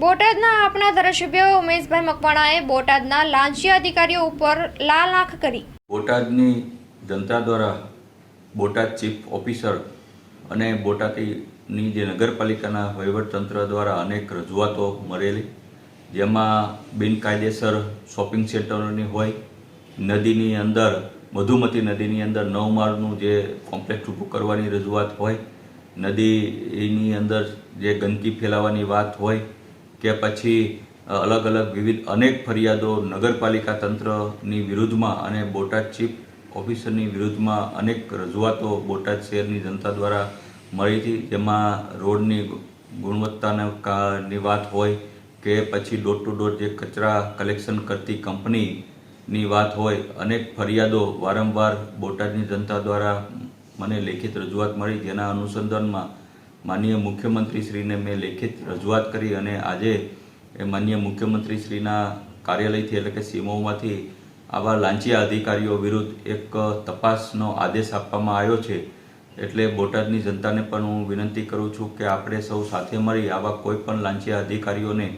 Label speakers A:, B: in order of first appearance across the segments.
A: બોટાદના આપના ધારાસભ્ય ઉમેશભાઈ મકવાણાએ બોટાદના લાંચિયા અધિકારીઓ ઉપર લાલ આંખ કરી.
B: બોટાદની જનતા દ્વારા બોટાદ ચીફ ઓફિસર અને બોટાદની જે નગરપાલિકાના વહીવટતંત્ર દ્વારા અનેક રજૂઆતો મળેલી, જેમાં બિનકાયદેસર શોપિંગ સેન્ટરોની હોય, નદીની અંદર મધુમતી નદીની અંદર 9 માળનું જે કોમ્પ્લેક્સ ઊભું કરવાની રજૂઆત હોય, નદીની અંદર જે ગંદકી ફેલાવવાની વાત હોય કે પછી અલગ અલગ વિવિધ અનેક ફરિયાદો નગરપાલિકા તંત્રની વિરુદ્ધમાં અને બોટાદ ચીફ ઓફિસરની વિરુદ્ધમાં અનેક રજૂઆતો બોટાદ શહેરની જનતા દ્વારા મળી હતી. જેમાં રોડની ગુણવત્તાની વાત હોય કે પછી ડોર ટુ ડોર જે કચરા કલેક્શન કરતી કંપનીની વાત હોય, અનેક ફરિયાદો વારંવાર બોટાદની જનતા દ્વારા મને લેખિત રજૂઆત મળી, જેના અનુસંધાનમાં માનનીય મુખ્યમંત્રીશ્રીને મેં લેખિત રજૂઆત કરી અને આજે માનનીય મુખ્યમંત્રીશ્રીના કાર્યાલયથી એટલે કે સીમોમાંથી આવા લાંચિયા અધિકારીઓ વિરુદ્ધ એક તપાસનો આદેશ આપવામાં આવ્યો છે. એટલે બોટાદની જનતાને પણ હું વિનંતી કરું છું કે આપણે સૌ સાથે મળી આવા કોઈ પણ લાંચિયા અધિકારીઓને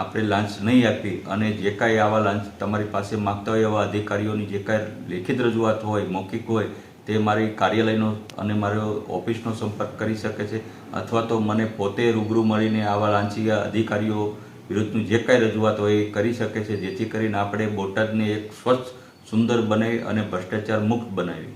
B: આપણે લાંચ નહીં આપી અને જે કાંઈ આવા લાંચ તમારી પાસે માગતા હોય એવા અધિકારીઓની જે કાંઈ લેખિત રજૂઆત હોય, મૌખિક હોય, તે મારી કાર્યાલયનો અને મારો ઓફિસનો સંપર્ક કરી શકે છે, અથવા તો મને પોતે રૂબરૂ મળીને આવા લાંચિયા અધિકારીઓ વિરુદ્ધનું જે કાંઈ રજૂઆત હોય એ કરી શકે છે, જેથી કરીને આપણે બોટાદને એક સ્વચ્છ, સુંદર બનાવી અને ભ્રષ્ટાચાર મુક્ત બનાવી.